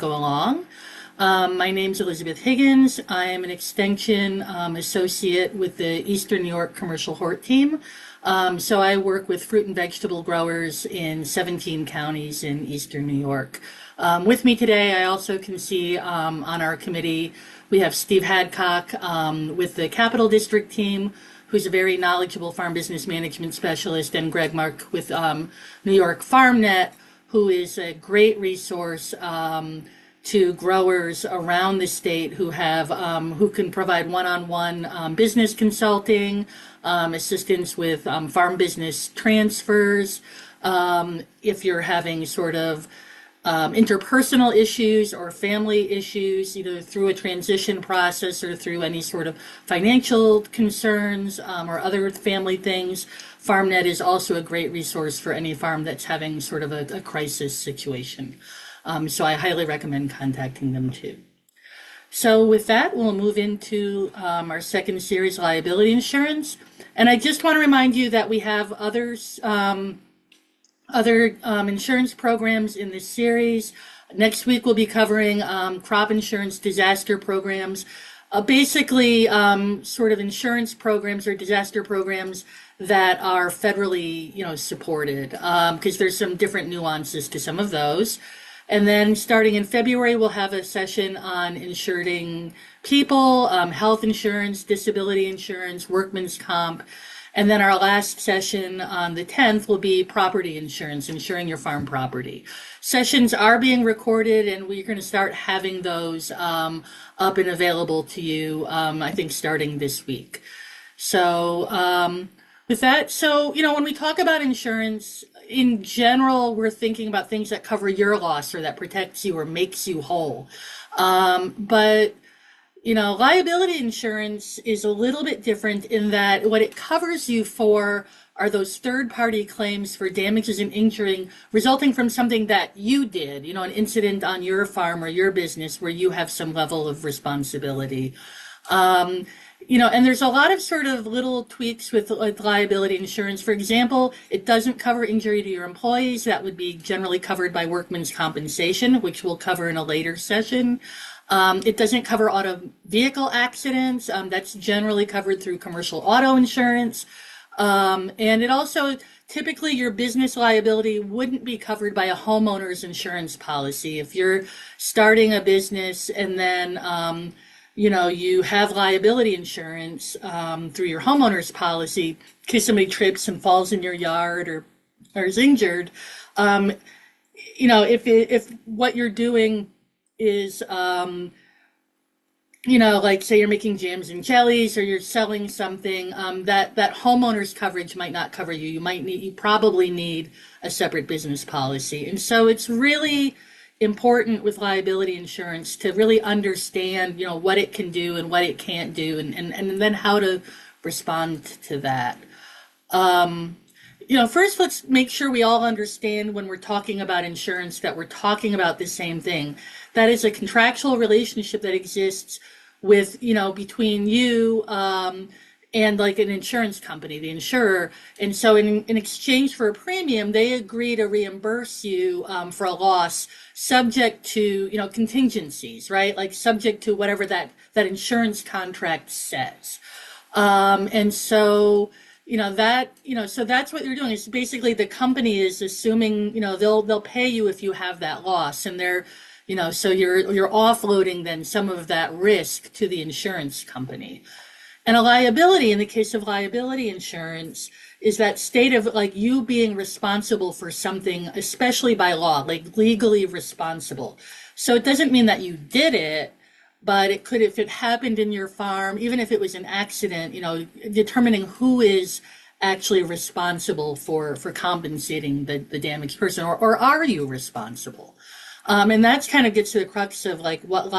go along. My name's Elizabeth Higgins. I am an extension associate with the Eastern New York Commercial Hort Team. So I work with fruit and vegetable growers in 17 counties in Eastern New York. With me today, I also can see on our committee, we have Steve Hadcock with the Capital District Team, who's a very knowledgeable farm business management specialist, and Greg Mark with New York FarmNet, who is a great resource to growers around the state who have who can provide one-on-one business consulting, assistance with farm business transfers. If you're having sort of interpersonal issues or family issues, either through a transition process or through any sort of financial concerns or other family things, FarmNet is also a great resource for any farm that's having sort of a crisis situation. So I highly recommend contacting them too. So with that, we'll move into our second series, liability insurance. And I just want to remind you that we have other insurance programs in this series. Next week, we'll be covering crop insurance disaster programs. Basically, sort of insurance programs or disaster programs that are federally, supported, because there's some different nuances to some of those. And then starting in February, we'll have a session on insuring people, health insurance, disability insurance, workman's comp. And then our last session on the 10th will be property insurance, insuring your farm property. Sessions are being recorded, and we're going to start having those up and available to you, I think, starting this week. So with that, when we talk about insurance, in general, we're thinking about things that cover your loss or that protects you or makes you whole. But liability insurance is a little bit different in that what it covers you for are those third-party claims for damages and injury resulting from something that you did, an incident on your farm or your business where you have some level of responsibility. And there's a lot of sort of little tweaks with liability insurance. For example, it doesn't cover injury to your employees. That would be generally covered by workman's compensation, which we'll cover in a later session. It doesn't cover auto vehicle accidents. That's generally covered through commercial auto insurance. And it also, typically your business liability wouldn't be covered by a homeowner's insurance policy. If you're starting a business and then, you have liability insurance through your homeowner's policy in case somebody trips and falls in your yard or is injured. If what you're doing is, like say you're making jams and jellies or you're selling something, that homeowner's coverage might not cover you. You probably need a separate business policy. And so it's really important with liability insurance to really understand, what it can do and what it can't do, and then how to respond to that. First, let's make sure we all understand when we're talking about insurance that we're talking about the same thing. That is a contractual relationship that exists with, between you and like an insurance company, the insurer. And so in exchange for a premium, they agree to reimburse you for a loss subject to, contingencies, right? Like subject to whatever that insurance contract says. And so, so that's what you're doing. Is basically the company is assuming, they'll pay you if you have that loss, and they're, so you're offloading then some of that risk to the insurance company. And a liability, in the case of liability insurance, is that state of like you being responsible for something, especially by law, like legally responsible. So it doesn't mean that you did it, but it could, if it happened in your farm, even if it was an accident, determining who is actually responsible for compensating the damaged person, or are you responsible? And that's kind of gets to the crux of like what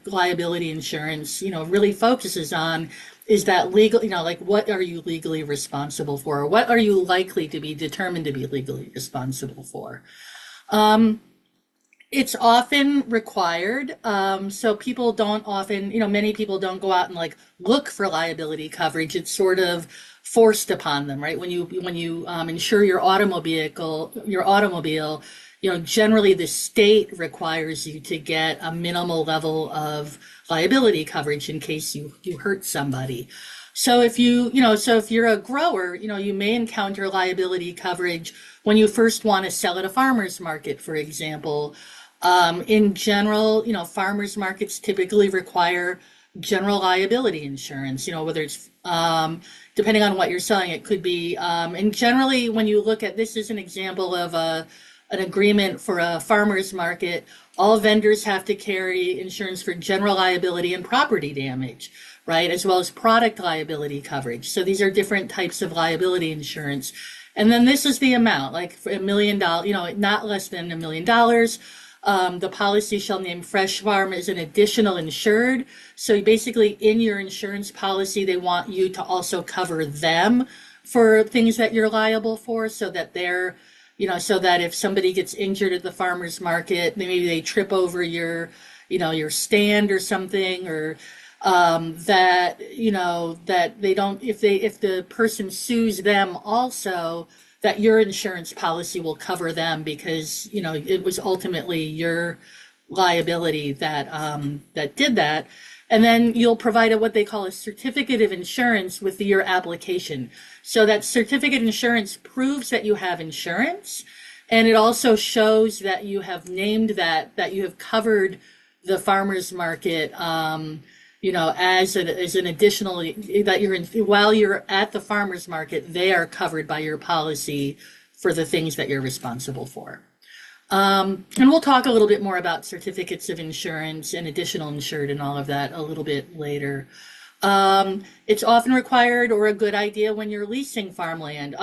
liability insurance, really focuses on, is that legal, like what are you legally responsible for? Or what are you likely to be determined to be legally responsible for? It's often required. So people don't often, many people don't go out and like look for liability coverage. It's sort of forced upon them, right? When you insure your automobile, generally the state requires you to get a minimal level of liability coverage in case you hurt somebody. So if you're a grower, you may encounter liability coverage when you first want to sell at a farmer's market, for example. In general, farmers markets typically require general liability insurance, whether it's, depending on what you're selling, it could be, and generally when you look at this as an example of an agreement for a farmer's market, all vendors have to carry insurance for general liability and property damage, right? As well as product liability coverage. So these are different types of liability insurance. And then this is the amount, like for $1 million, not less than $1 million. The policy shall name Fresh Farm as an additional insured. So basically in your insurance policy, they want you to also cover them for things that you're liable for, so that so that if somebody gets injured at the farmer's market, maybe they trip over your stand or something, or that they don't, if the person sues them also, that your insurance policy will cover them, because it was ultimately your liability that did that. And then you'll provide what they call a certificate of insurance with your application. So that certificate of insurance proves that you have insurance, and it also shows that you have named that you have covered the farmer's market, as an additional, that while you're at the farmer's market, they are covered by your policy for the things that you're responsible for. And we'll talk a little bit more about certificates of insurance and additional insured and all of that a little bit later. It's often required or a good idea when you're leasing farmland,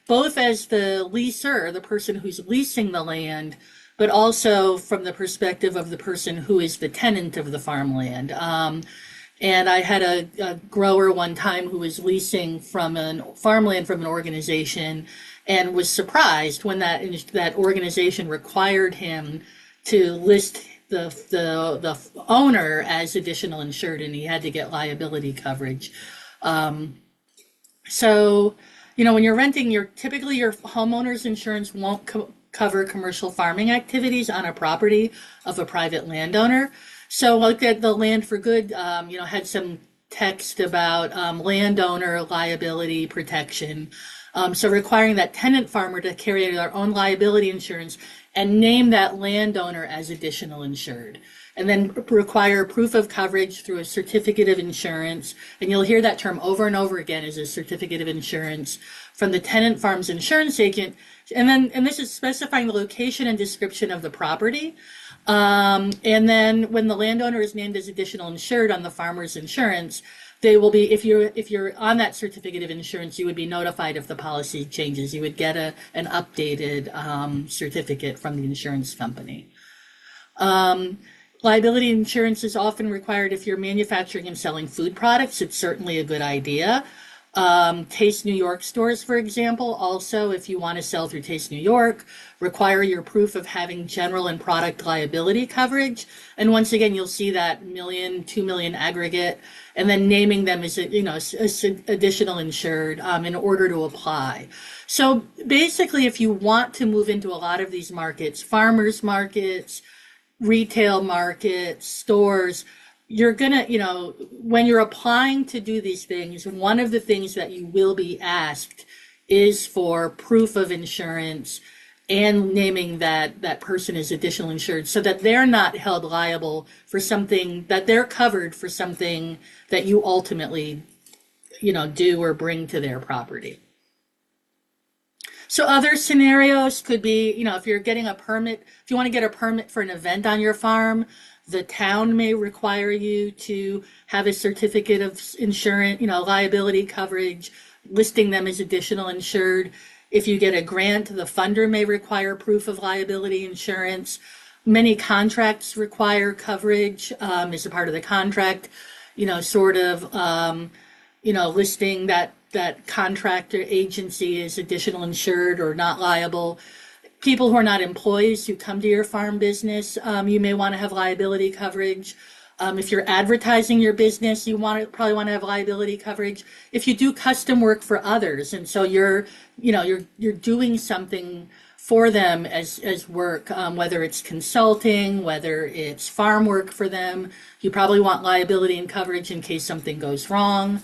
both as the leaser, the person who's leasing the land, but also from the perspective of the person who is the tenant of the farmland. And I had a grower one time who was leasing from farmland from an organization, and was surprised when that organization required him to list the owner as additional insured, and he had to get liability coverage. So, when you're renting, typically your homeowner's insurance won't cover commercial farming activities on a property of a private landowner. So look at the Land for Good, had some text about landowner liability protection. So requiring that tenant farmer to carry their own liability insurance and name that landowner as additional insured. And then require proof of coverage through a certificate of insurance. And you'll hear that term over and over again, as a certificate of insurance from the tenant farm's insurance agent. And this is specifying the location and description of the property. And then when the landowner is named as additional insured on the farmer's insurance, they will be, if you're on that certificate of insurance, you would be notified if the policy changes. You would get an updated certificate from the insurance company. Liability insurance is often required if you're manufacturing and selling food products. It's certainly a good idea. Taste New York stores, for example, also, if you want to sell through Taste New York, require your proof of having general and product liability coverage. And once again, you'll see that $1 million, $2 million aggregate, and then naming them as additional insured in order to apply. So basically, if you want to move into a lot of these markets, farmers markets, retail markets, stores, you're gonna, when you're applying to do these things, one of the things that you will be asked is for proof of insurance and naming that person as additional insured, so that they're not held liable for something, that they're covered for something that you ultimately, do or bring to their property. So other scenarios could be, if you're getting a permit, if you want to get a permit for an event on your farm, the town may require you to have a certificate of insurance, liability coverage, listing them as additional insured. If you get a grant, the funder may require proof of liability insurance. Many contracts require coverage as a part of the contract, listing that contractor agency is additional insured or not liable. People who are not employees who come to your farm business, you may want to have liability coverage. If you're advertising your business, you probably want to have liability coverage. If you do custom work for others, and so you're doing something for them as work, whether it's consulting, whether it's farm work for them. You probably want liability and coverage in case something goes wrong.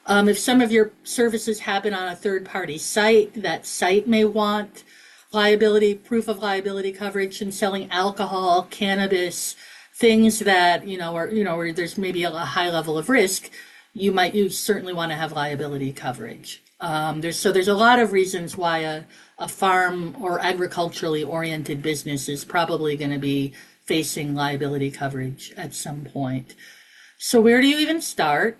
If some of your services happen on a third-party site, that site may want liability, proof of liability coverage, and selling alcohol, cannabis, things that, where there's maybe a high level of risk, you certainly want to have liability coverage. There's a lot of reasons why a farm or agriculturally oriented business is probably going to be facing liability coverage at some point. So where do you even start?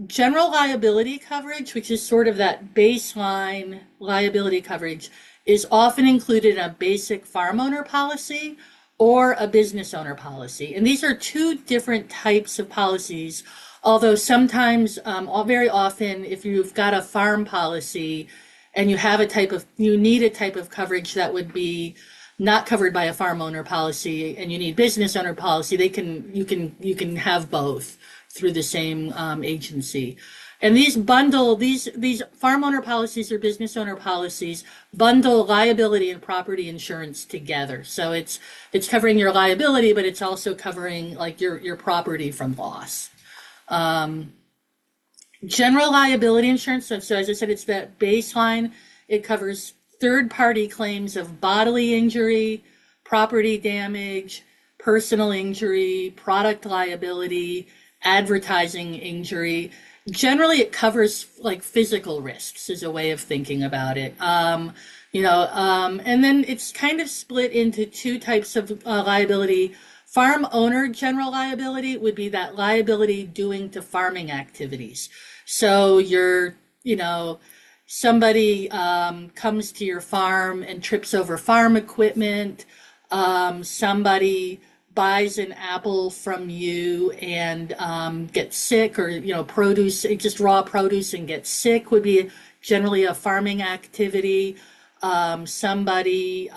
General liability coverage, which is sort of that baseline liability coverage, is often included in a basic farm owner policy or a business owner policy. And these are two different types of policies, although sometimes, very often, if you've got a farm policy and you need a type of coverage that would be not covered by a farm owner policy, and you need business owner policy, you can have both through the same agency. And these farm owner policies or business owner policies bundle liability and property insurance together. So it's covering your liability, but it's also covering like your property from loss. General liability insurance, so as I said, it's that baseline. It covers third-party claims of bodily injury, property damage, personal injury, product liability, advertising injury. Generally, it covers like physical risks is a way of thinking about it. And then it's kind of split into two types of liability. Farm owner general liability would be that liability due to farming activities. So somebody comes to your farm and trips over farm equipment. Somebody buys an apple from you and gets sick, or produce, just raw produce, and gets sick would be generally a farming activity. Somebody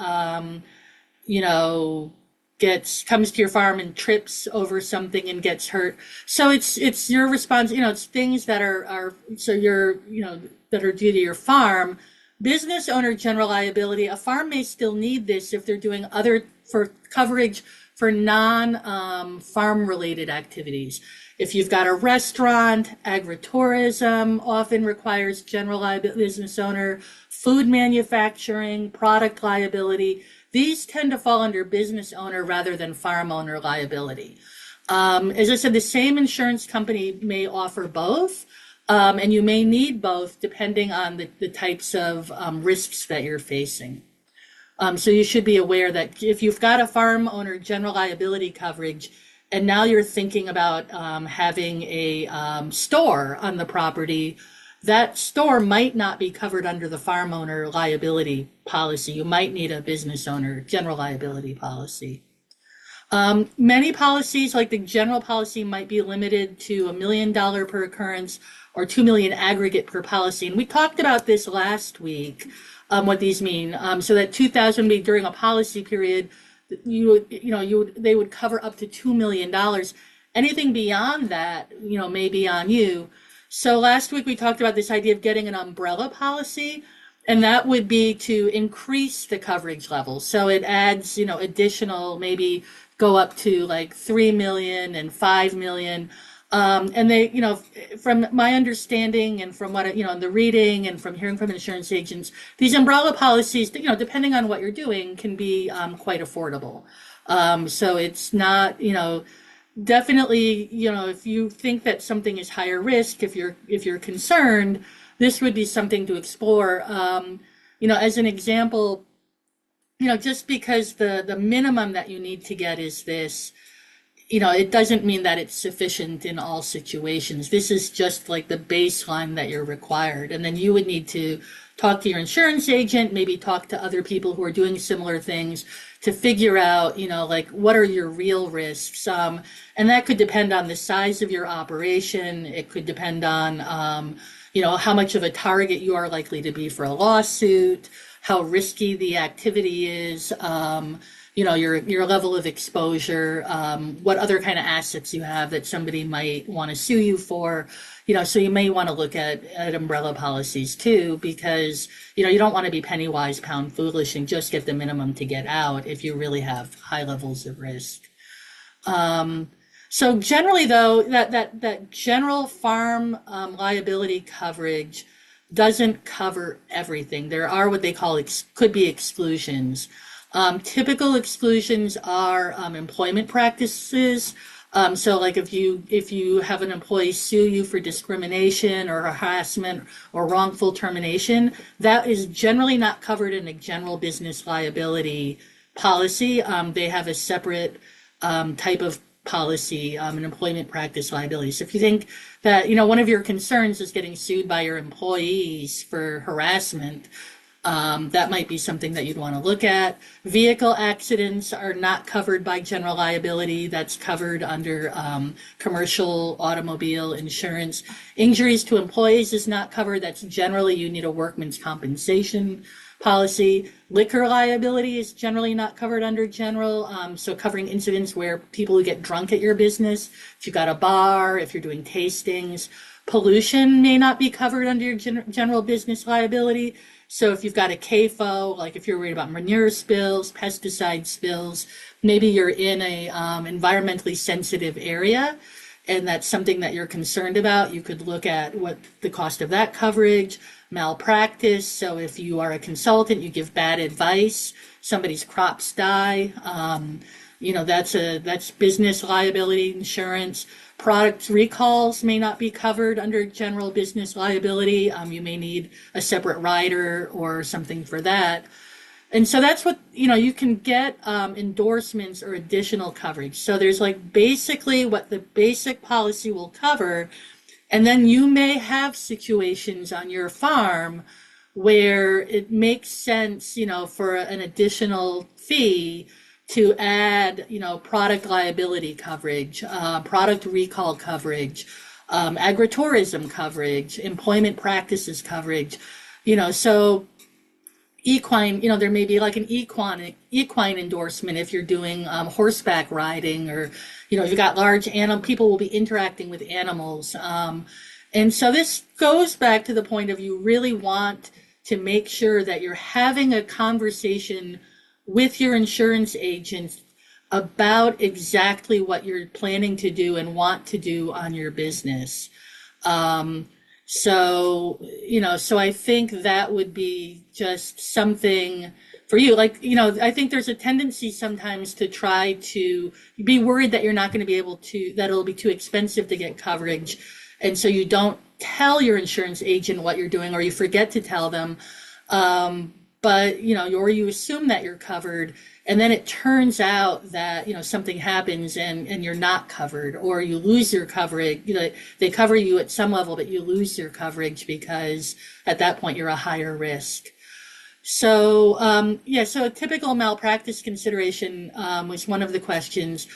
comes to your farm and trips over something and gets hurt. So it's your response. It's things that are that are due to your farm. Business owner general liability. A farm may still need this if they're doing for coverage for non-farm related activities. If you've got a restaurant, agritourism often requires general liability business owner, food manufacturing, product liability. These tend to fall under business owner rather than farm owner liability. As I said, the same insurance company may offer both, and you may need both depending on the types of risks that you're facing. So you should be aware that if you've got a farm owner general liability coverage, and now you're thinking about having a store on the property, that store might not be covered under the farm owner liability policy. You might need a business owner general liability policy. Many policies, like the general policy, might be limited to $1 million per occurrence or $2 million aggregate per policy. And we talked about this last week. What these mean. So that 2,000 would be during a policy period, they would cover up to $2 million. Anything beyond that, may be on you. So last week we talked about this idea of getting an umbrella policy, and that would be to increase the coverage level. So it adds, additional, maybe go up to like 3 million and 5 million. And they, from my understanding and from what, the reading and from hearing from insurance agents, these umbrella policies, depending on what you're doing, can be quite affordable. So it's not, definitely, if you think that something is higher risk, if you're concerned, this would be something to explore. As an example, just because the minimum that you need to get is this, it doesn't mean that it's sufficient in all situations. This is just like the baseline that you're required. And then you would need to talk to your insurance agent, maybe talk to other people who are doing similar things to figure out, what are your real risks? And that could depend on the size of your operation. It could depend on, how much of a target you are likely to be for a lawsuit, how risky the activity is, your level of exposure, what other kind of assets you have that somebody might want to sue you for. So you may want to look at umbrella policies too, because, you don't want to be penny wise, pound foolish and just get the minimum to get out if you really have high levels of risk. So generally, though, that general farm liability coverage doesn't cover everything. There are what they call could be exclusions. Typical exclusions are employment practices. So, like if you have an employee sue you for discrimination or harassment or wrongful termination, that is generally not covered in a general business liability policy. They have a separate type of policy, an employment practice liability. So if you think that, one of your concerns is getting sued by your employees for harassment, that might be something that you'd want to look at. Vehicle accidents are not covered by general liability. That's covered under commercial automobile insurance. Injuries to employees is not covered. That's generally you need a workman's compensation policy. Liquor liability is generally not covered under general. So covering incidents where people who get drunk at your business, if you've got a bar, if you're doing tastings. Pollution may not be covered under your general business liability. So if you've got a CAFO, like if you're worried about manure spills, pesticide spills, maybe you're in a environmentally sensitive area, and that's something that you're concerned about, you could look at what the cost of that coverage. Malpractice, so if you are a consultant, you give bad advice, somebody's crops die, that's business liability insurance. Product recalls may not be covered under general business liability. You may need a separate rider or something for that. And so that's what, you can get endorsements or additional coverage. So there's like basically what the basic policy will cover. And then you may have situations on your farm where it makes sense, for an additional fee to add, product liability coverage, product recall coverage, agritourism coverage, employment practices coverage, so equine, there may be like an equine endorsement if you're doing horseback riding, or, if you've got large animal, people will be interacting with animals. And so this goes back to the point of you really want to make sure that you're having a conversation with your insurance agent about exactly what you're planning to do and want to do on your business. So I think that would be just something for you. Like, I think there's a tendency sometimes to try to be worried that you're not going to be able to, that it'll be too expensive to get coverage. And so you don't tell your insurance agent what you're doing, or you forget to tell them. But, or you assume that you're covered, and then it turns out that, something happens and you're not covered, or you lose your coverage. They cover you at some level, but you lose your coverage because at that point you're a higher risk. So, so a typical malpractice consideration was one of the questions.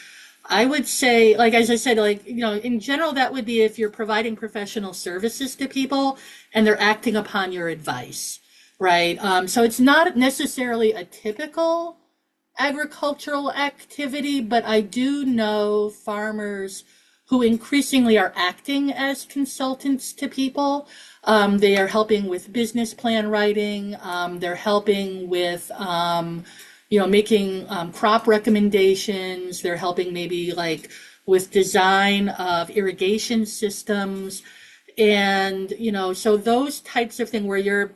I would say, like, as I said, like, in general, that would be if you're providing professional services to people and they're acting upon your advice. Right. So it's not necessarily a typical agricultural activity, but I do know farmers who increasingly are acting as consultants to people. They are helping with business plan writing. They're helping with, making crop recommendations. They're helping maybe like with design of irrigation systems. And, so those types of things where you're,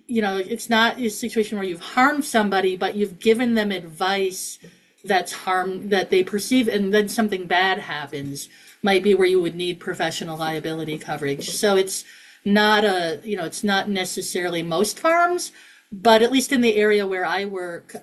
it's not a situation where you've harmed somebody, but you've given them advice that's harm that they perceive, and then something bad happens, might be where you would need professional liability coverage. So it's not it's not necessarily most farms, but at least in the area where I work,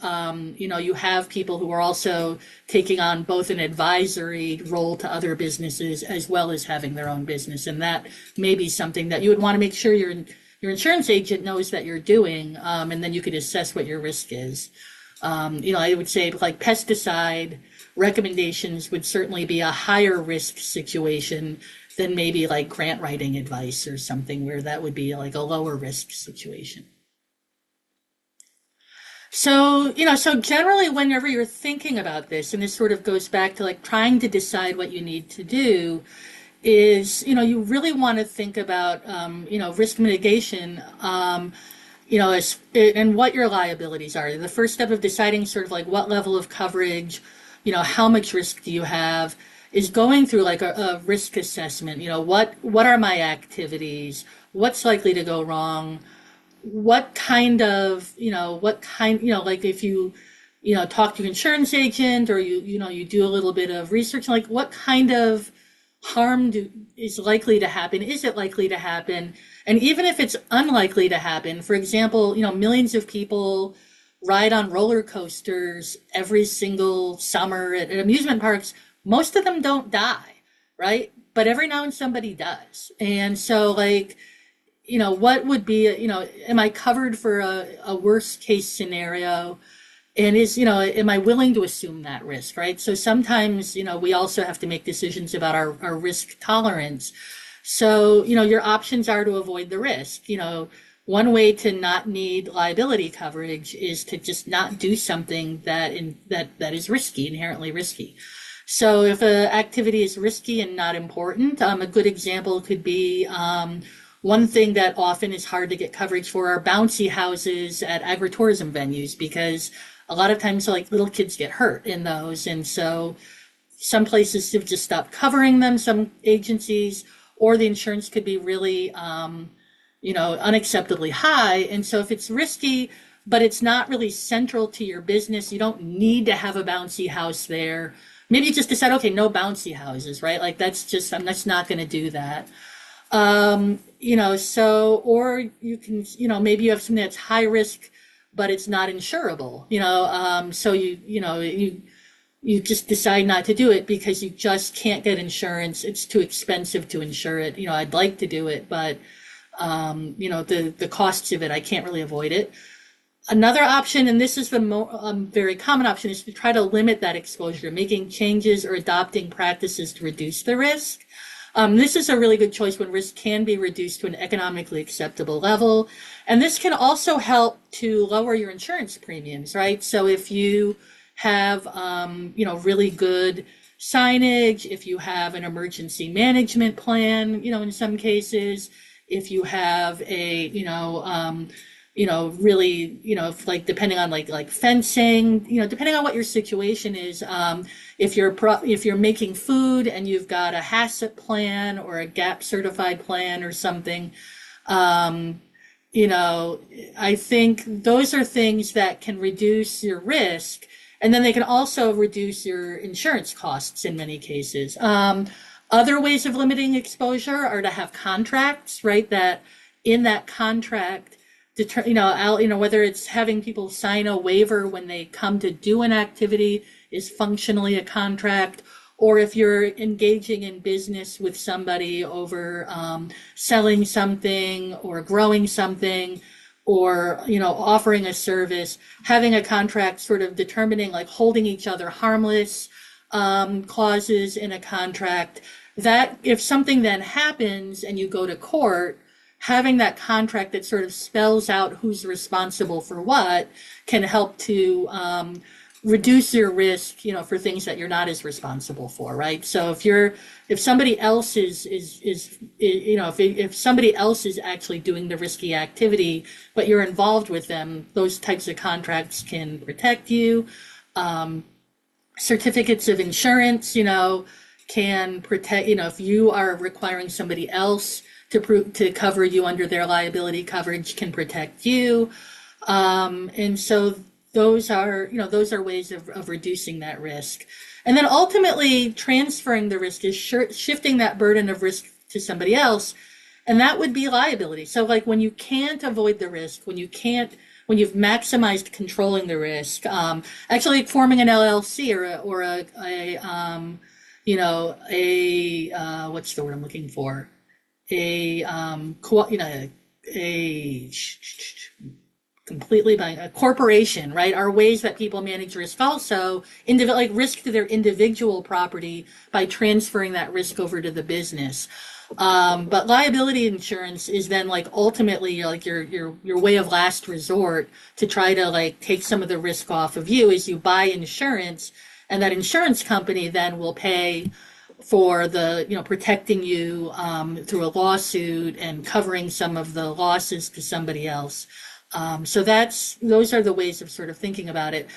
you have people who are also taking on both an advisory role to other businesses as well as having their own business. And that may be something that you would want to make sure your insurance agent knows that you're doing, and then you could assess what your risk is. I would say like pesticide recommendations would certainly be a higher risk situation than maybe like grant writing advice or something where that would be like a lower risk situation. So, so generally, whenever you're thinking about this, and this sort of goes back to like trying to decide what you need to do, is, you really want to think about, risk mitigation, and what your liabilities are. The first step of deciding sort of like what level of coverage, how much risk do you have, is going through like a risk assessment. What are my activities? What's likely to go wrong? Like if you, talk to your insurance agent, or you do a little bit of research, like what kind of is likely to happen? Is it likely to happen? And even if it's unlikely to happen, for example, millions of people ride on roller coasters every single summer at amusement parks. Most of them don't die, right? But every now and somebody does. And so, like, what would be, am I covered for a worst case scenario? And am I willing to assume that risk, right? So sometimes, we also have to make decisions about our risk tolerance. So, your options are to avoid the risk. One way to not need liability coverage is to just not do something that is risky, inherently risky. So if an activity is risky and not important, a good example could be, one thing that often is hard to get coverage for are bouncy houses at agritourism venues, because a lot of times like little kids get hurt in those. And so some places have just stopped covering them, some agencies, or the insurance could be really, unacceptably high. And so if it's risky, but it's not really central to your business, you don't need to have a bouncy house there. Maybe you just decide, okay, no bouncy houses, right? Like I'm just not going to do that. Or you can, maybe you have something that's high risk, but it's not insurable, so you just decide not to do it because you just can't get insurance. It's too expensive to insure it. I'd like to do it, but, the costs of it, I can't really avoid it. Another option, and this is the very common option, is to try to limit that exposure, making changes or adopting practices to reduce the risk. This is a really good choice when risk can be reduced to an economically acceptable level. And this can also help to lower your insurance premiums, right? So if you have, really good signage, if you have an emergency management plan, in some cases, if you have a, really, if like depending on like fencing, depending on what your situation is, if you're making food and you've got a HACCP plan or a GAP certified plan or something, I think those are things that can reduce your risk, and then they can also reduce your insurance costs in many cases. Other ways of limiting exposure are to have contracts, right? That in that contract, whether it's having people sign a waiver when they come to do an activity is functionally a contract, or if you're engaging in business with somebody over selling something or growing something, or offering a service, having a contract sort of determining like holding each other harmless, clauses in a contract, that if something then happens and you go to court, having that contract that sort of spells out who's responsible for what can help to reduce your risk, for things that you're not as responsible for, right? So if somebody else if somebody else is actually doing the risky activity, but you're involved with them, those types of contracts can protect you. Certificates of insurance, can protect, if you are requiring somebody else to cover you under their liability coverage, can protect you. And so those are ways of reducing that risk. And then ultimately transferring the risk is shifting that burden of risk to somebody else. And that would be liability. So like when you can't avoid the risk, when you've maximized controlling the risk, actually forming an LLC or what's the word I'm looking for? A completely by a corporation, right, are ways that people manage risk also, like risk to their individual property by transferring that risk over to the business. But liability insurance is then like ultimately like your way of last resort to try to like take some of the risk off of you is you buy insurance, and that insurance company then will pay for the protecting you through a lawsuit and covering some of the losses to somebody else. So those are the ways of sort of thinking about it.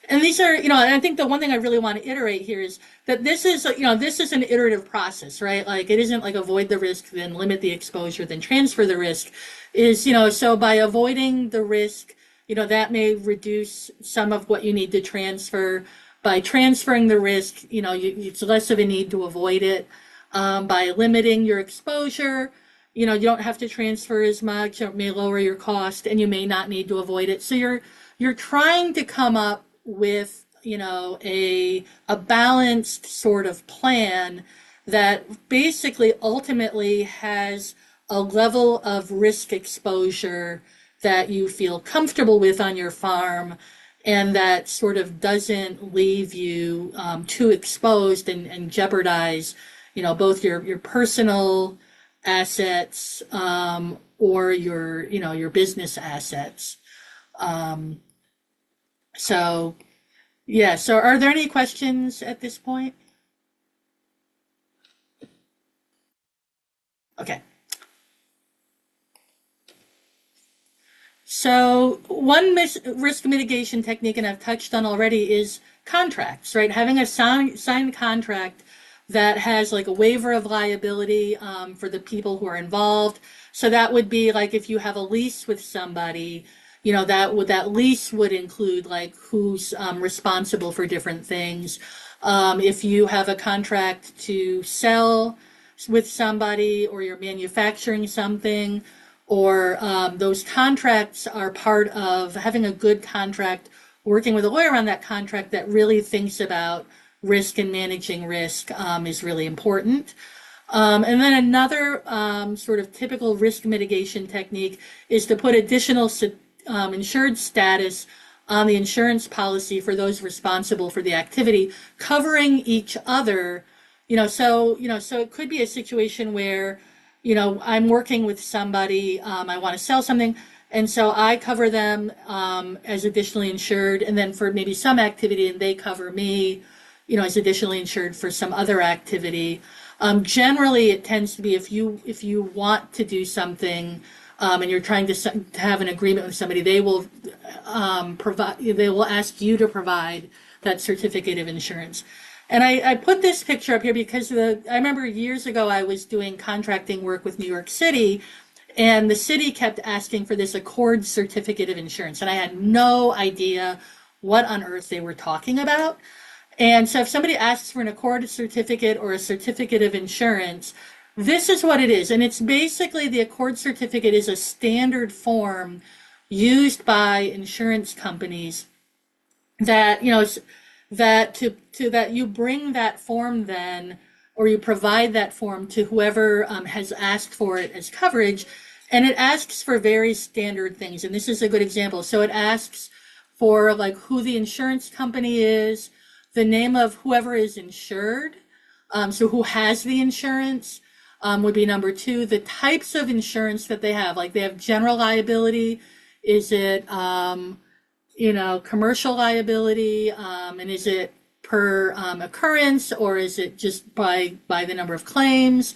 And these are, and I think the one thing I really want to iterate here is that this is an iterative process, right? Like it isn't like avoid the risk, then limit the exposure, then transfer the risk. So by avoiding the risk, that may reduce some of what you need to transfer. By transferring the risk, it's less of a need to avoid it. By limiting your exposure, you don't have to transfer as much. It may lower your cost, and you may not need to avoid it. So you're trying to come up with a balanced sort of plan that basically ultimately has a level of risk exposure that you feel comfortable with on your farm, and that sort of doesn't leave you too exposed and jeopardize both your personal assets or your business assets. Um, so, yeah, so are there any questions at this point? Okay. So one risk mitigation technique, and I've touched on already, is contracts, right? Having a signed contract that has like a waiver of liability for the people who are involved. So that would be like if you have a lease with somebody, that lease would include like who's responsible for different things. If you have a contract to sell with somebody, or you're manufacturing something, or those contracts are part of having a good contract, working with a lawyer on that contract that really thinks about risk and managing risk is really important. And then another sort of typical risk mitigation technique is to put additional insured status on the insurance policy for those responsible for the activity, covering each other. So it could be a situation where, I'm working with somebody, I want to sell something, and so I cover them as additionally insured, and then for maybe some activity, and they cover me, as additionally insured for some other activity. Generally, it tends to be if you want to do something and you're trying to have an agreement with somebody, they will ask you to provide that certificate of insurance. And I put this picture up here because I remember years ago I was doing contracting work with New York City, and the city kept asking for this Accord certificate of insurance, and I had no idea what on earth they were talking about. And so if somebody asks for an Accord certificate or a certificate of insurance, this is what it is. And it's basically the Accord certificate is a standard form used by insurance companies that, that you bring that form then, or you provide that form to whoever has asked for it as coverage. And it asks for very standard things. And this is a good example. So it asks for like who the insurance company is, the name of whoever is insured, so who has the insurance would be number two. The types of insurance that they have, like they have general liability. Is it, commercial liability, and is it per occurrence, or is it just by the number of claims?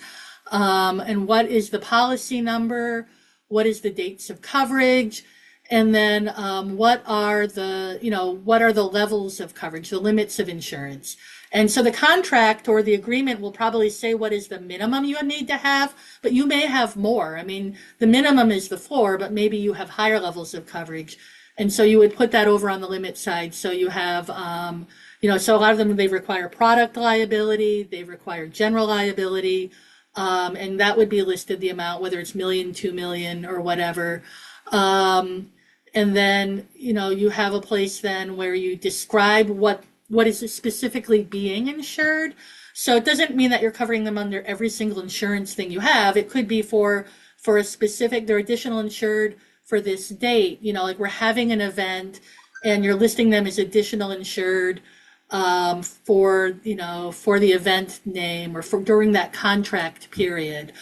And what is the policy number? What is the dates of coverage? And then what are the levels of coverage, the limits of insurance? And so the contract or the agreement will probably say what is the minimum you need to have, but you may have more. I mean, the minimum is the floor, but maybe you have higher levels of coverage. And so you would put that over on the limit side. So you have, so a lot of them, they require product liability, they require general liability, and that would be listed the amount, whether it's million, 2 million, or whatever. And then, you have a place then where you describe what is specifically being insured. So it doesn't mean that you're covering them under every single insurance thing you have. It could be for a specific, they're additional insured for this date, like we're having an event and you're listing them as additional insured for the event name or for during that contract period.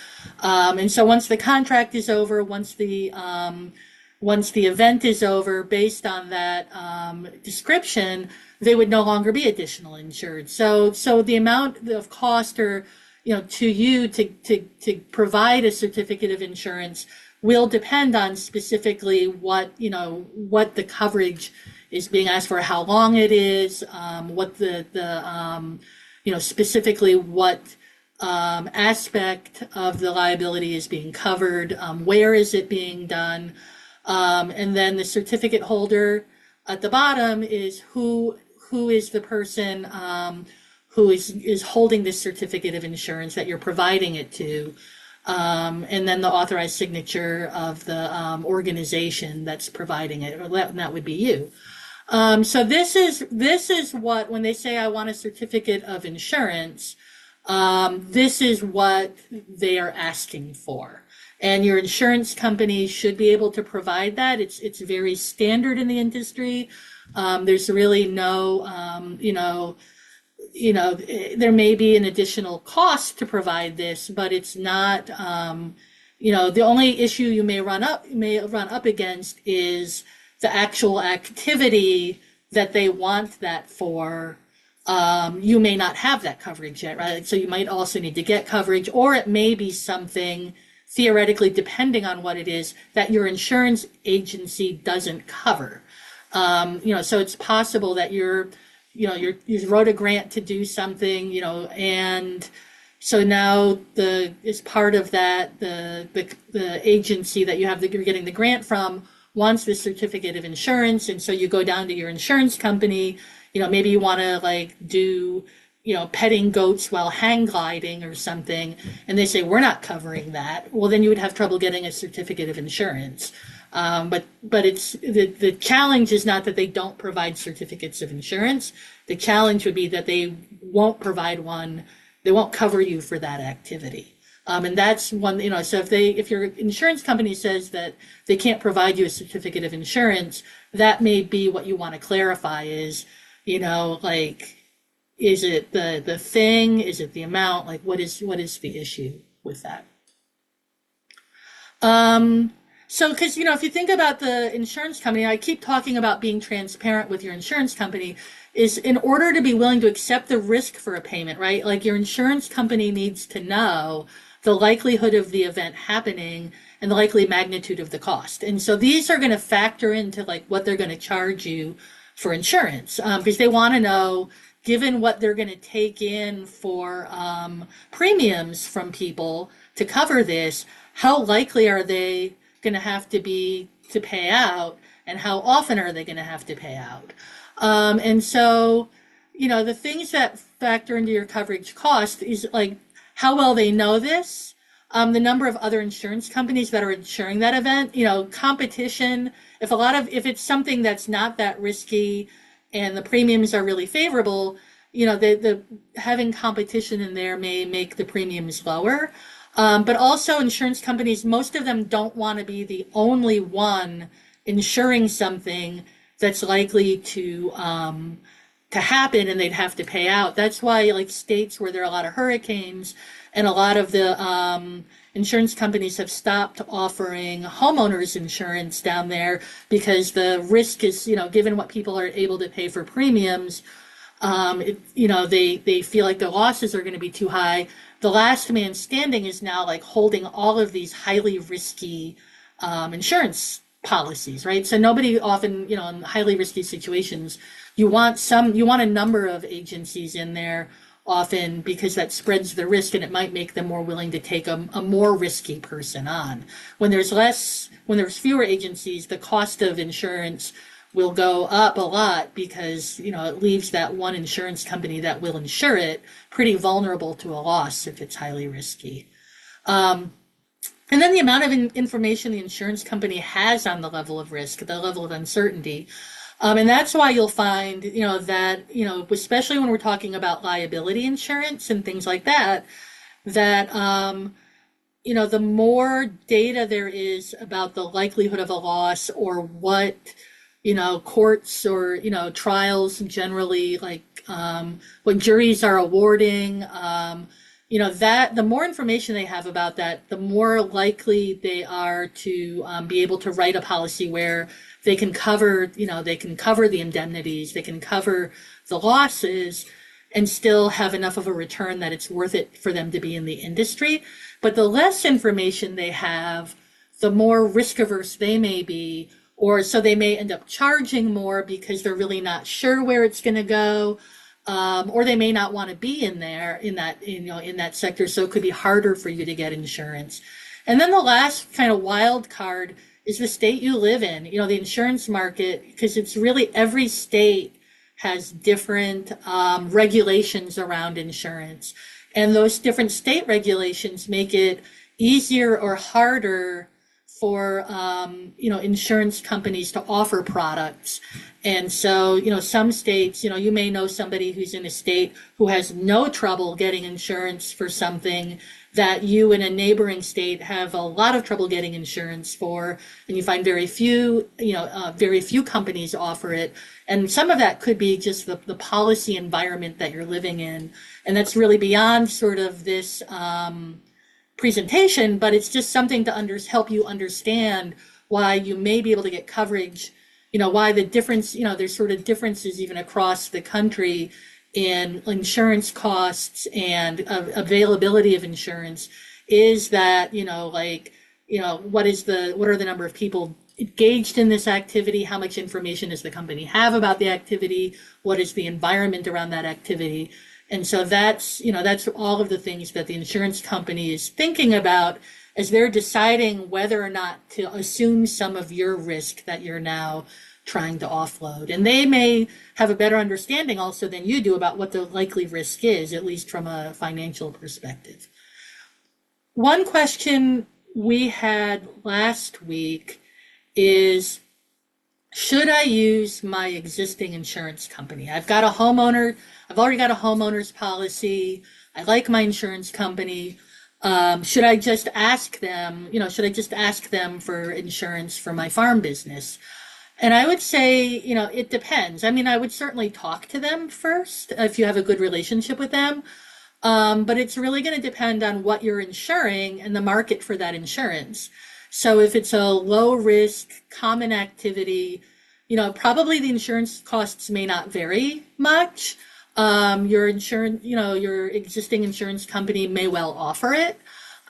And so once the contract is over, once the event is over, based on that description, they would no longer be additional insured. So the amount of cost or to you to provide a certificate of insurance will depend on specifically what the coverage is being asked for, how long it is, what specifically what aspect of the liability is being covered, where is it being done, and then the certificate holder at the bottom is who is the person who is holding this certificate of insurance that you're providing it to, and then the authorized signature of the organization that's providing it, and that would be you. So this is what, when they say I want a certificate of insurance, this is what they are asking for. And your insurance company should be able to provide that. It's very standard in the industry. There's really no, there may be an additional cost to provide this, but it's not, the only issue you may run up against is the actual activity that they want that for. You may not have that coverage yet, right? So you might also need to get coverage, or it may be something, theoretically, depending on what it is, that your insurance agency doesn't cover. So it's possible that you wrote a grant to do something, and so now as part of that, the agency that you're getting the grant from wants the certificate of insurance, and so you go down to your insurance company. Maybe you want to do petting goats while hang gliding or something, and they say we're not covering that. Well, then you would have trouble getting a certificate of insurance. But it's the challenge is not that they don't provide certificates of insurance. The challenge would be that they won't provide one. They won't cover you for that activity. And that's one, so if your insurance company says that they can't provide you a certificate of insurance, that may be what you want to clarify is, is it the thing? Is it the amount? What is the issue with that? So, because, if you think about the insurance company, I keep talking about being transparent with your insurance company, is in order to be willing to accept the risk for a payment, right? Your insurance company needs to know the likelihood of the event happening and the likely magnitude of the cost. And so these are going to factor into what they're going to charge you for insurance, because they want to know, given what they're going to take in for premiums from people to cover this, how likely are they going to have to be to pay out, and how often are they going to have to pay out? And so, the things that factor into your coverage cost is how well they know this, the number of other insurance companies that are insuring that event, competition. If it's something that's not that risky and the premiums are really favorable, the having competition in there may make the premiums lower. But also insurance companies, most of them don't want to be the only one insuring something that's likely to happen and they'd have to pay out. That's why states where there are a lot of hurricanes and a lot of the insurance companies have stopped offering homeowners insurance down there because the risk is, given what people are able to pay for premiums, they feel like the losses are going to be too high. The last man standing is now holding all of these highly risky insurance policies, right? So nobody often, in highly risky situations, you want a number of agencies in there often because that spreads the risk and it might make them more willing to take a more risky person on. When there's fewer agencies, the cost of insurance will go up a lot because, it leaves that one insurance company that will insure it pretty vulnerable to a loss if it's highly risky. And then the amount of information the insurance company has on the level of risk, the level of uncertainty. And that's why you'll find, that, especially when we're talking about liability insurance and things like that, that, the more data there is about the likelihood of a loss or what, courts or, trials generally like, what juries are awarding, that the more information they have about that, the more likely they are to be able to write a policy where they can cover the indemnities, they can cover the losses and still have enough of a return that it's worth it for them to be in the industry. But the less information they have, the more risk averse they may be, or so they may end up charging more because they're really not sure where it's going to go. Or they may not want to be in there in that sector. So it could be harder for you to get insurance. And then the last kind of wild card is the state you live in, the insurance market, because it's really every state has different regulations around insurance. And those different state regulations make it easier or harder for, insurance companies to offer products. And so, some states, you may know somebody who's in a state who has no trouble getting insurance for something that you in a neighboring state have a lot of trouble getting insurance for, and you find very few companies offer it. And some of that could be just the policy environment that you're living in. And that's really beyond sort of this presentation, but it's just something to help you understand why you may be able to get coverage, why the difference, there's sort of differences even across the country in insurance costs and availability of insurance is that, what are the number of people engaged in this activity? How much information does the company have about the activity? What is the environment around that activity? And so that's all of the things that the insurance company is thinking about as they're deciding whether or not to assume some of your risk that you're now trying to offload. And they may have a better understanding also than you do about what the likely risk is, at least from a financial perspective. One question we had last week is, should I use my existing insurance company? I've already got a homeowner's policy. I like my insurance company. Should I just ask them for insurance for my farm business? And I would say, it depends. I mean, I would certainly talk to them first if you have a good relationship with them. But it's really going to depend on what you're insuring and the market for that insurance. So if it's a low risk, common activity, probably the insurance costs may not vary much. Your existing insurance company may well offer it.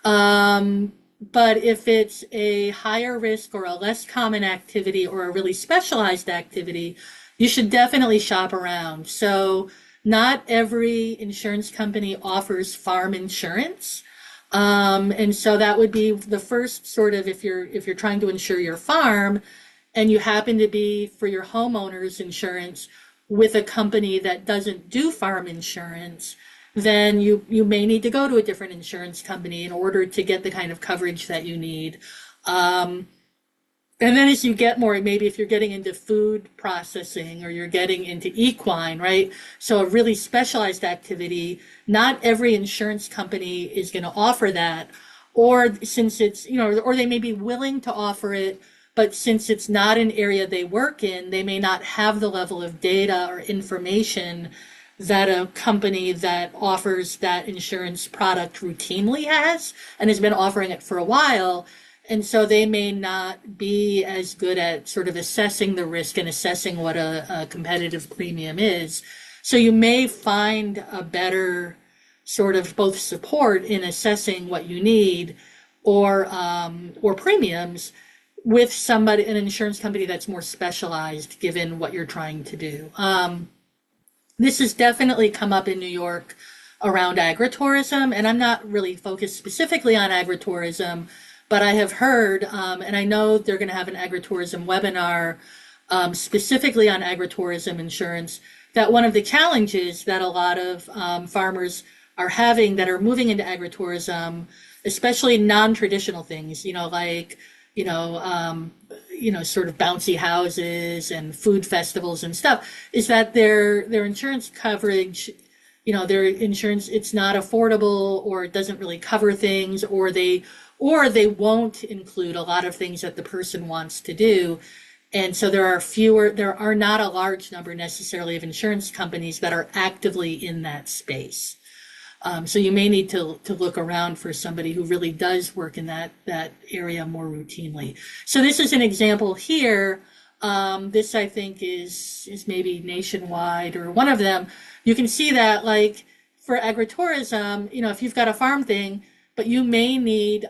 But if it's a higher risk or a less common activity or a really specialized activity, you should definitely shop around. So not every insurance company offers farm insurance. And so that would be the first sort of, if you're trying to insure your farm and you happen to be for your homeowner's insurance with a company that doesn't do farm insurance, then you may need to go to a different insurance company in order to get the kind of coverage that you need. And then as you get more, maybe if you're getting into food processing or you're getting into equine, right? So a really specialized activity, not every insurance company is going to offer that. Or since it's, or they may be willing to offer it, but since it's not an area they work in, they may not have the level of data or information that a company that offers that insurance product routinely has and has been offering it for a while. And so they may not be as good at sort of assessing the risk and assessing what a competitive premium is. So you may find a better sort of both support in assessing what you need or premiums with an insurance company that's more specialized given what you're trying to do. This has definitely come up in New York around agritourism, and I'm not really focused specifically on agritourism, but I have heard, and I know they're going to have an agritourism webinar specifically on agritourism insurance, that one of the challenges that a lot of farmers are having that are moving into agritourism, especially non-traditional things, sort of bouncy houses and food festivals and stuff, is that their insurance coverage, their insurance, it's not affordable, or it doesn't really cover things, or they won't include a lot of things that the person wants to do. And so there are not a large number necessarily of insurance companies that are actively in that space. So you may need to look around for somebody who really does work in that area more routinely. So this is an example here. This I think is maybe Nationwide or one of them. You can see that, like, for agritourism, if you've got a farm thing, but you may need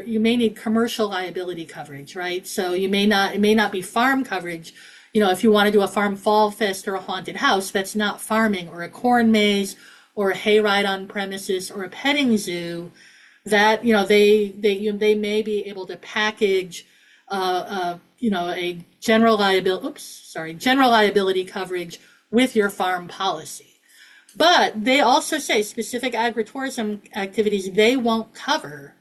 you may need commercial liability coverage, right? So it may not be farm coverage. If you want to do a farm fall fest or a haunted house, that's not farming, or a corn maze, or a hayride on premises, or a petting zoo, that they may be able to package a general liability coverage with your farm policy. But they also say specific agritourism activities they won't cover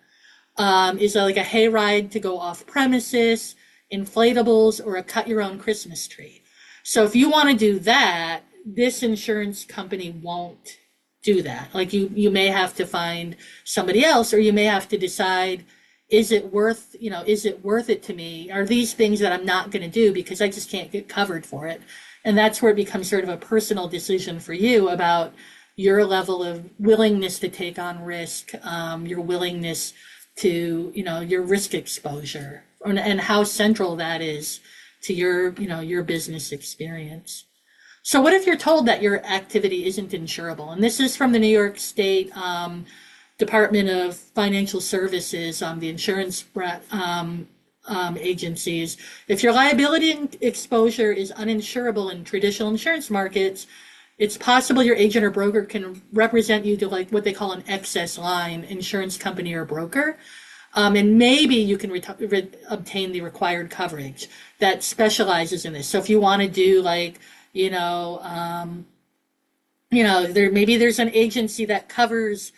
is like a hayride to go off premises, inflatables, or a cut your own Christmas tree. So if you want to do that, this insurance company won't do that. Like, you may have to find somebody else, or you may have to decide, is it worth it to me? Are these things that I'm not going to do because I just can't get covered for it? And that's where it becomes sort of a personal decision for you about your level of willingness to take on risk, your willingness to, your risk exposure, and how central that is to your business experience. So what if you're told that your activity isn't insurable? And this is from the New York State Department of Financial Services, the insurance agencies. If your liability exposure is uninsurable in traditional insurance markets, it's possible your agent or broker can represent you to, like, what they call an excess line insurance company or broker. And maybe you can obtain the required coverage that specializes in this. So if you want to do, like, maybe there's an agency that covers,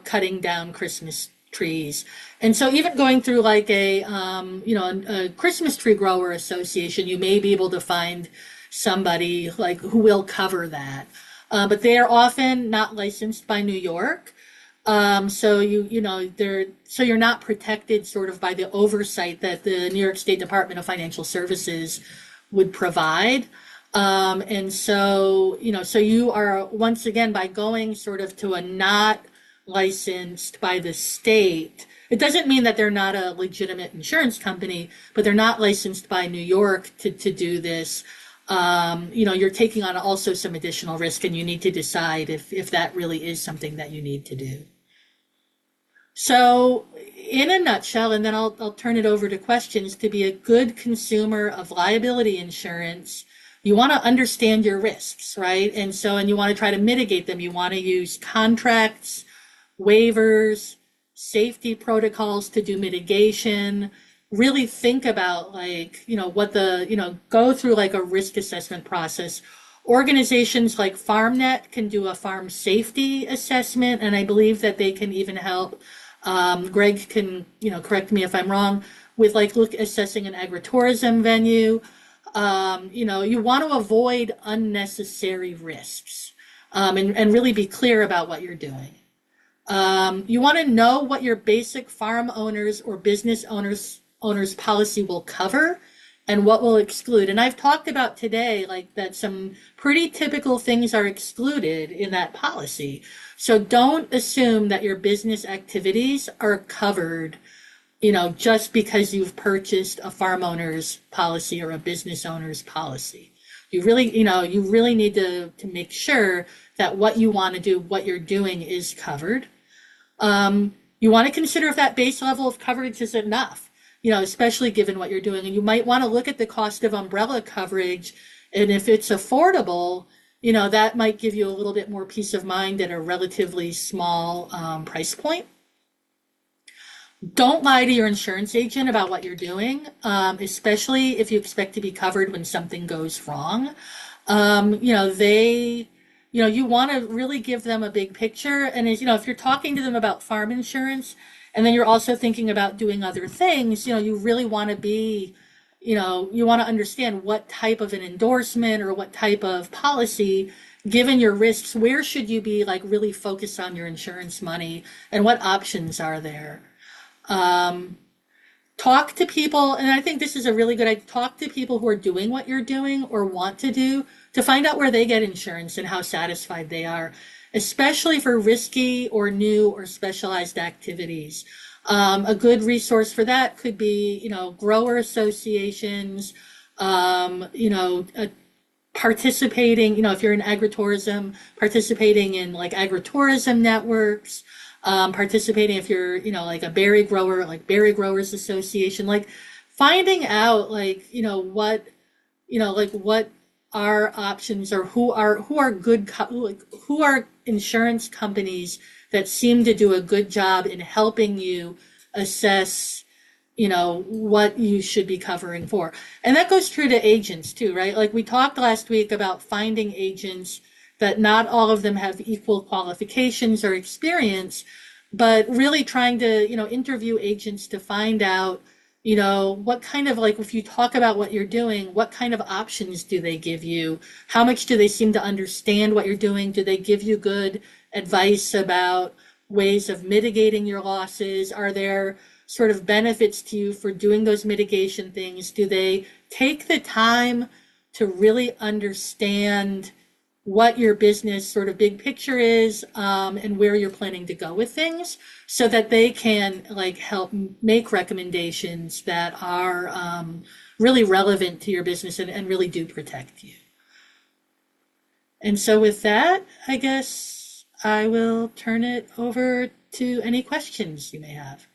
cutting down Christmas trees. And so even going through, like, a Christmas tree grower association, you may be able to find somebody, like, who will cover that. But they are often not licensed by New York. So you're not protected sort of by the oversight that the New York State Department of Financial Services would provide. And so you are, once again, by going sort of to a not licensed by the state, it doesn't mean that they're not a legitimate insurance company, but they're not licensed by New York to do this. You're taking on also some additional risk, and you need to decide if that really is something that you need to do. So in a nutshell, and then I'll turn it over to questions, to be a good consumer of liability insurance, you want to understand your risks, right? And you want to try to mitigate them. You want to use contracts, waivers, safety protocols to do mitigation. Really think about, like, go through, like, a risk assessment process. Organizations like FarmNet can do a farm safety assessment, and I believe that they can even help. Greg can, correct me if I'm wrong, with, like, assessing an agritourism venue. You want to avoid unnecessary risks, and really be clear about what you're doing. You want to know what your basic farm owners or business owners policy will cover and what will exclude. And I've talked about today, like, that some pretty typical things are excluded in that policy. So don't assume that your business activities are covered, just because you've purchased a farm owner's policy or a business owner's policy. You really need to make sure that what you want to do, what you're doing, is covered. You want to consider if that base level of coverage is enough, especially given what you're doing. And you might want to look at the cost of umbrella coverage. And if it's affordable, that might give you a little bit more peace of mind at a relatively small price point. Don't lie to your insurance agent about what you're doing, especially if you expect to be covered when something goes wrong. You want to really give them a big picture. And if you're talking to them about farm insurance, and then you're also thinking about doing other things, you really want to be, you want to understand what type of an endorsement or what type of policy given your risks, where should you be like really focused on your insurance money and what options are there? Um, Talk to people, and I think this is a really good idea. Talk to people who are doing what you're doing or want to do to find out where they get insurance and how satisfied they are, especially for risky or new or specialized activities. A good resource for that could be, grower associations, participating, if you're in agritourism, participating in like agritourism networks, participating if you're, like a berry grower, like Berry Growers Association, like finding out like, like what are options or who are good, who are insurance companies that seem to do a good job in helping you assess what you should be covering for. And that goes true to agents too, right? Like we talked last week about finding agents that not all of them have equal qualifications or experience, but really trying to, interview agents to find out, what kind of like, if you talk about what you're doing, what kind of options do they give you? How much do they seem to understand what you're doing? Do they give you good advice about ways of mitigating your losses? Are there sort of benefits to you for doing those mitigation things? Do they take the time to really understand what your business sort of big picture is, and where you're planning to go with things so that they can like help make recommendations that are really relevant to your business and really do protect you. And so with that, I guess I will turn it over to any questions you may have.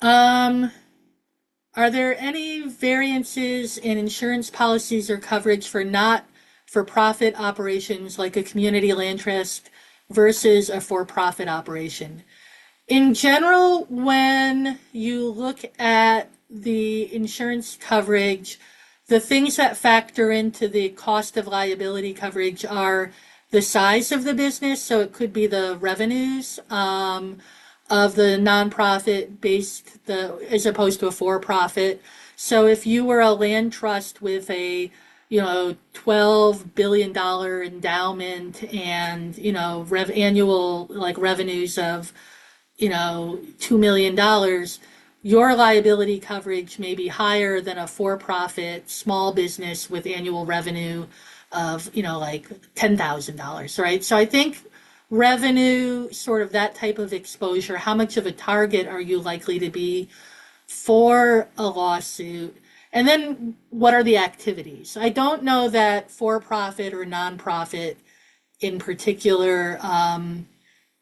Um, are there any variances in insurance policies or coverage for not for profit operations like a community land trust versus a for profit operation? In general, when you look at the insurance coverage, the things that factor into the cost of liability coverage are the size of the business. So it could be the revenues, of the nonprofit based as opposed to a for-profit. So if you were a land trust with a $12 billion endowment and annual like revenues of $2 million, your liability coverage may be higher than a for-profit small business with annual revenue of like $10,000, right? So I think revenue, sort of that type of exposure, how much of a target are you likely to be for a lawsuit? And then what are the activities? I don't know that for-profit or nonprofit in particular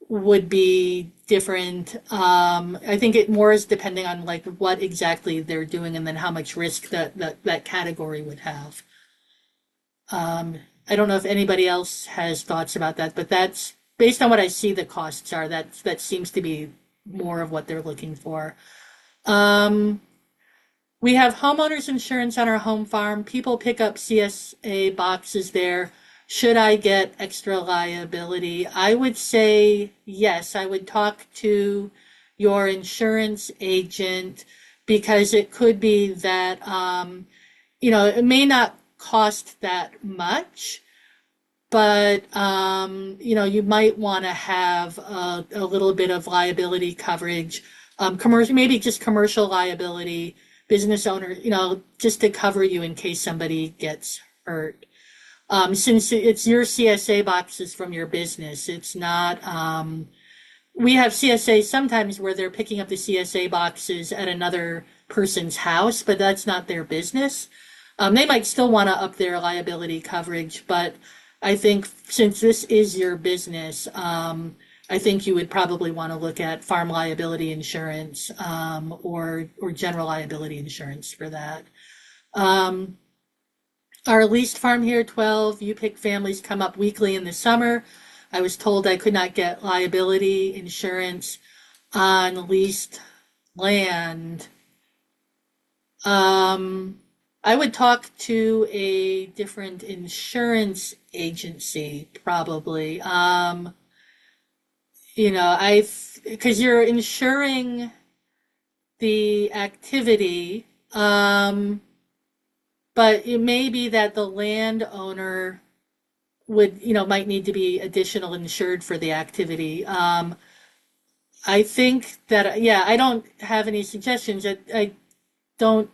would be different. I think it more is depending on like what exactly they're doing and then how much risk that category would have. I don't know if anybody else has thoughts about that, but that's based on what I see the costs are. That seems to be more of what they're looking for. Um, we have homeowners insurance on our home farm. People pick up CSA boxes there. Should I get extra liability? I would say yes. I would talk to your insurance agent because it could be that, it may not cost that much, but you might want to have a little bit of liability coverage, commercial, maybe just commercial liability, business owner, just to cover you in case somebody gets hurt. Since it's your CSA boxes from your business, it's not. We have CSA sometimes where they're picking up the CSA boxes at another person's house, but that's not their business. They might still want to up their liability coverage, but I think since this is your business, I think you would probably want to look at farm liability insurance, or general liability insurance for that. Um, our leased farm here, 12 you pick families come up weekly in the summer. I was told I could not get liability insurance on leased land. I would talk to a different insurance agency probably. Because you're insuring the activity. but it may be that the landowner would, might need to be additional insured for the activity. I think that, yeah, I don't have any suggestions. I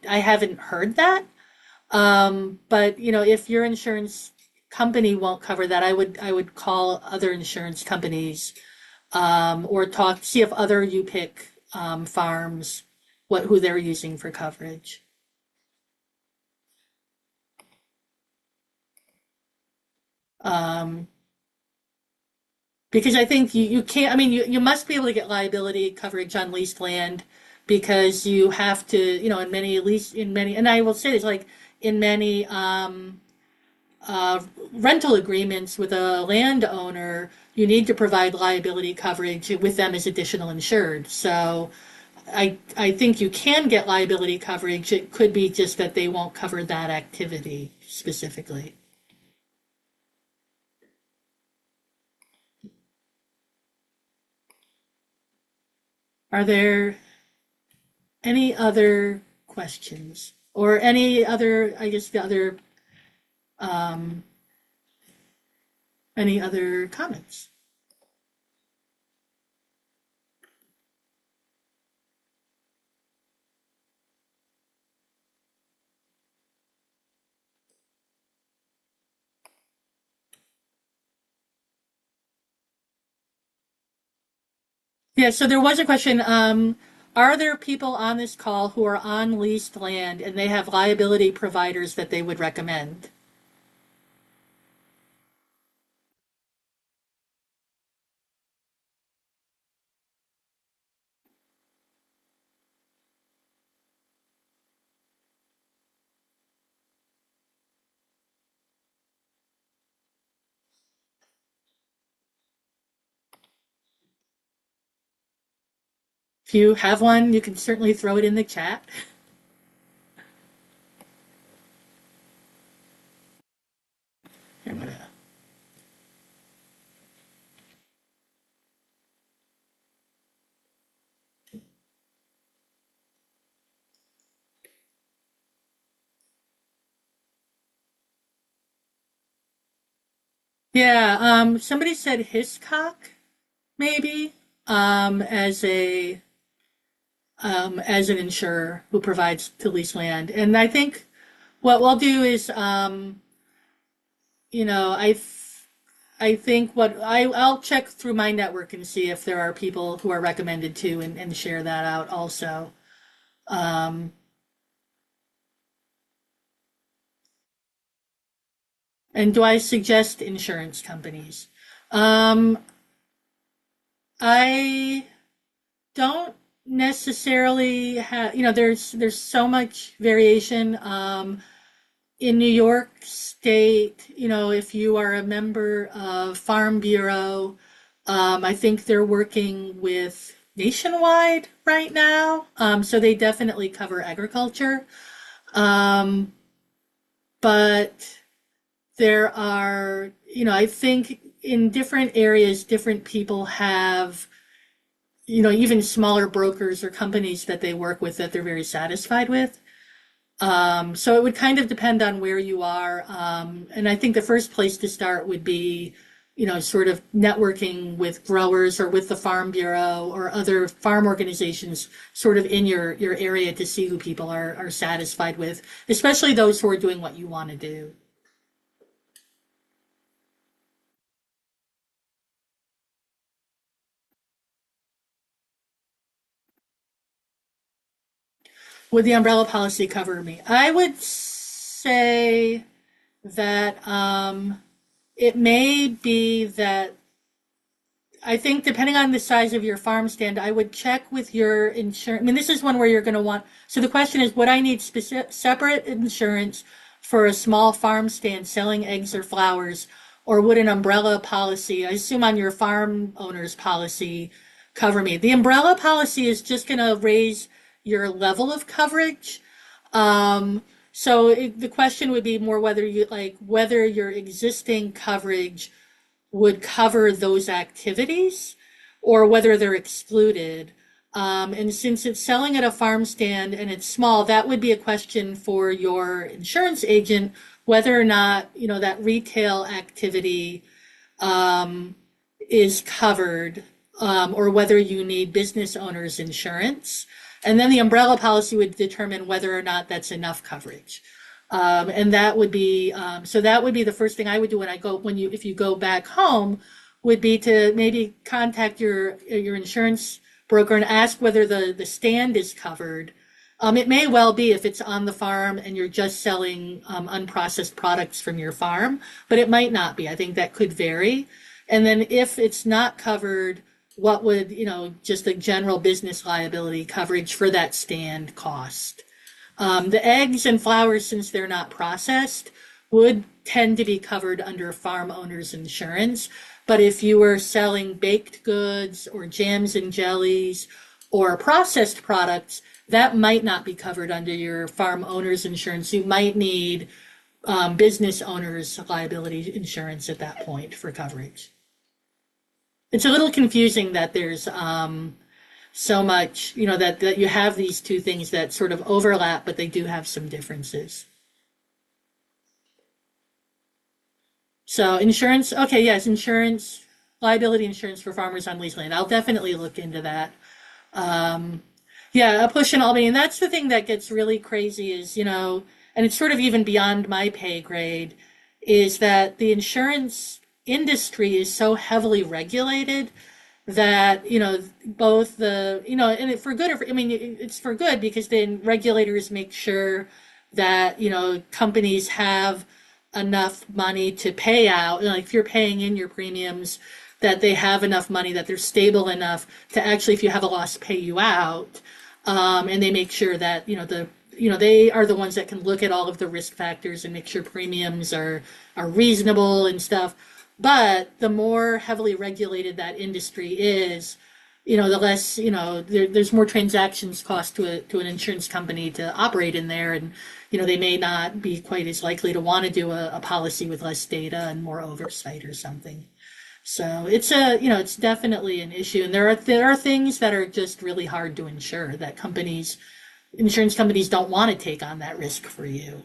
haven't heard that. But if your insurance company won't cover that, I would call other insurance companies, or see if other UPIC farms, who they're using for coverage. Um, because I think you can't, I mean, you must be able to get liability coverage on leased land, because you have to, in many, and I will say this, like in many rental agreements with a landowner, you need to provide liability coverage with them as additional insured. So I think you can get liability coverage. It could be just that they won't cover that activity specifically. Are there any other questions, or any other, I guess, um, any other comments? Yeah, so there was a question. Are there people on this call who are on leased land and they have liability providers that they would recommend? If you have one, you can certainly throw it in the chat. I'm gonna- Yeah, somebody said Hiscock, maybe, as as an insurer who provides to lease land. And I think what we'll do is, you know, I think I'll check through my network and see if there are people who are recommended to, and share that out also. Um, and do I suggest insurance companies? Um, I don't necessarily have, there's so much variation. In New York State, if you are a member of Farm Bureau, I think they're working with Nationwide right now. So they definitely cover agriculture. Um, but there are, I think in different areas, different people have, even smaller brokers or companies that they work with that they're very satisfied with. So it would kind of depend on where you are. And I think the first place to start would be, sort of networking with growers or with the Farm Bureau or other farm organizations sort of in your area, to see who people are satisfied with, especially those who are doing what you want to do. Would the umbrella policy cover me? I would say that it may be that, I think depending on the size of your farm stand, I would check with your insurance. I mean, this is one where you're going to want. So the question is, would I need separate insurance for a small farm stand selling eggs or flowers, or would an umbrella policy, I assume on your farm owner's policy, cover me? The umbrella policy is just going to raise your level of coverage. So the question would be more whether your existing coverage would cover those activities, or whether they're excluded. And since it's selling at a farm stand and it's small, that would be a question for your insurance agent, whether or not, that retail activity is covered, or whether you need business owners insurance. And then the umbrella policy would determine whether or not that's enough coverage. And that would be, so that would be the first thing I would do if you go back home, would be to maybe contact your insurance broker and ask whether the stand is covered. It may well be if it's on the farm and you're just selling unprocessed products from your farm, but it might not be. I think that could vary. And then if it's not covered, what would, just a general business liability coverage for that stand cost? The eggs and flowers, since they're not processed, would tend to be covered under farm owner's insurance. But if you were selling baked goods or jams and jellies or processed products, that might not be covered under your farm owner's insurance. You might need business owner's liability insurance at that point for coverage. It's a little confusing that there's so much, that you have these two things that sort of overlap, but they do have some differences. So insurance, okay, yes, insurance, liability insurance for farmers on leased land. I'll definitely look into that. Um, yeah, a push in Albany, and that's the thing that gets really crazy is, and it's sort of even beyond my pay grade, is that the insurance industry is so heavily regulated that both and for good or for, I mean it's for good because then regulators make sure that companies have enough money to pay out, like if you're paying in your premiums, that they have enough money, that they're stable enough to actually, if you have a loss, pay you out. And they make sure that they are the ones that can look at all of the risk factors and make sure premiums are reasonable and stuff. But the more heavily regulated that industry is, the less, there's more transactions cost to an insurance company to operate in there. And, they may not be quite as likely to want to do a policy with less data and more oversight or something. So it's definitely an issue. And there are things that are just really hard to insure that insurance companies don't want to take on that risk for you.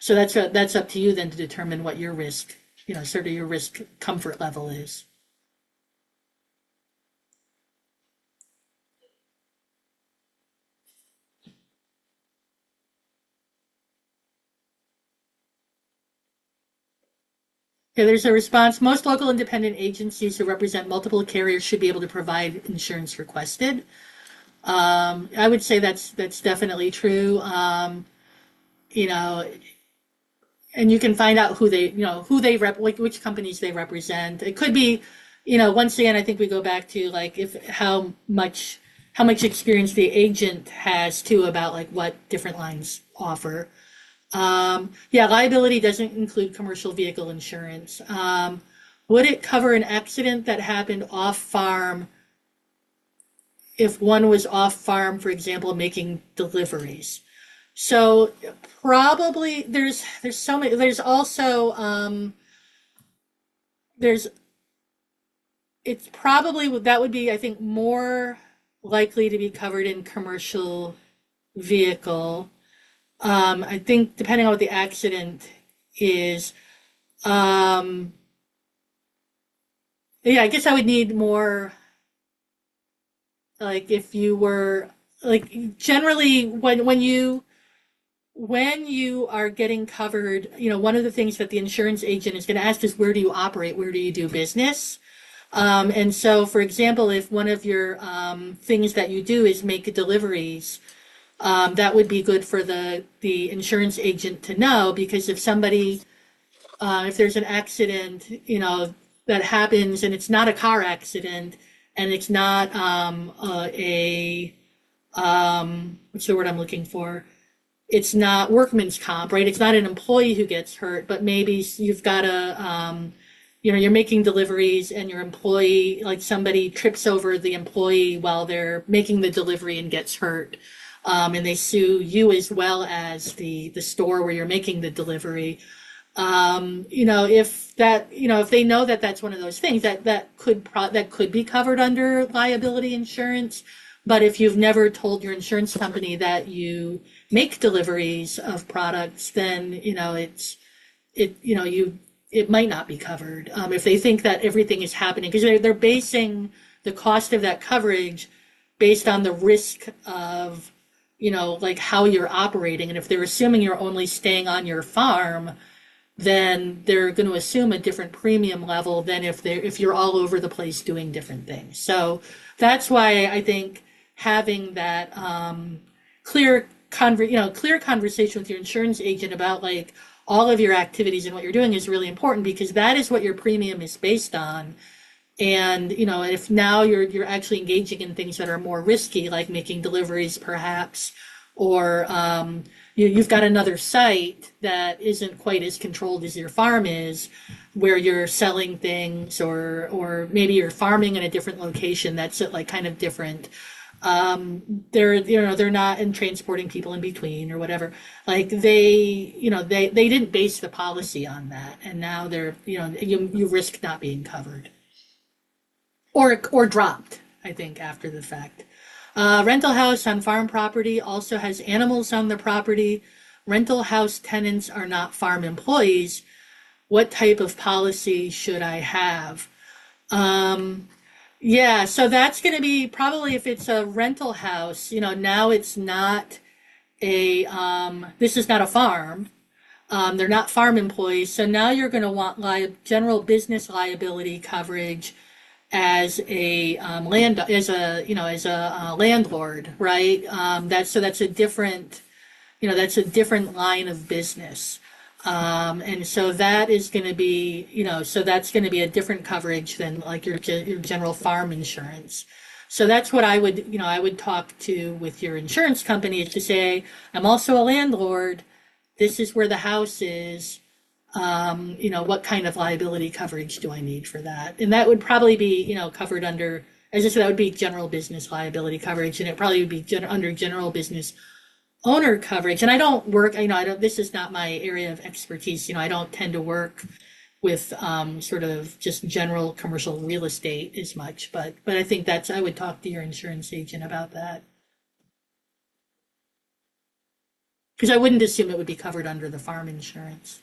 So that's up to you then to determine what your risk, sort of your risk comfort level is. Okay, there's a response. Most local independent agencies who represent multiple carriers should be able to provide insurance requested. I would say that's definitely true. You know, and you can find out like which companies they represent. It could be, once again, I think we go back to like if how much experience the agent has too about like what different lines offer. Yeah, liability doesn't include commercial vehicle insurance. Would it cover an accident that happened off farm if one was off farm, for example, making deliveries? So probably there's so many. There's also there's it's probably that would be I think more likely to be covered in commercial vehicle. I think depending on what the accident is, um, yeah, I guess I would need more, like if you were, like generally when you are getting covered, one of the things that the insurance agent is going to ask is where do you operate? Where do you do business? And so, for example, if one of your things that you do is make deliveries, that would be good for the insurance agent to know because if there's an accident, that happens and it's not a car accident and it's not what's the word I'm looking for? It's not workman's comp, right? It's not an employee who gets hurt, but maybe you've got you're making deliveries and your employee, like somebody trips over the employee while they're making the delivery and gets hurt. And they sue you as well as the store where you're making the delivery. If they know that that's one of those things that could be covered under liability insurance, But if you've never told your insurance company that you make deliveries of products, then, it might not be covered. If they think that everything is happening, because they're basing the cost of that coverage based on the risk of, like how you're operating. And if they're assuming you're only staying on your farm, then they're going to assume a different premium level than if you're all over the place doing different things. So that's why I think having that clear conversation with your insurance agent about like all of your activities and what you're doing is really important, because that is what your premium is based on. And if now you're actually engaging in things that are more risky, like making deliveries perhaps, or you've got another site that isn't quite as controlled as your farm is, where you're selling things, or maybe you're farming in a different location that's like kind of different. They're not in transporting people in between or whatever. Like they didn't base the policy on that, and now you risk not being covered or dropped, I think, after the fact. Rental house on farm property also has animals on the property. Rental house tenants are not farm employees. What type of policy should I have? Yeah, so that's going to be probably, if it's a rental house, now it's not this is not a farm. They're not farm employees. So now you're going to want general business liability coverage as a landlord, right? That's a different, that's a different line of business. And so that is going to be, so that's going to be a different coverage than like your general farm insurance. So that's what I would talk to with your insurance company, is to say, I'm also a landlord. This is where the house is. What kind of liability coverage do I need for that? And that would probably be, covered under, as I said, that would be general business liability coverage, and it probably would be under general business owner coverage. And I don't work, this is not my area of expertise. I don't tend to work with sort of just general commercial real estate as much, but I think I would talk to your insurance agent about that. Because I wouldn't assume it would be covered under the farm insurance.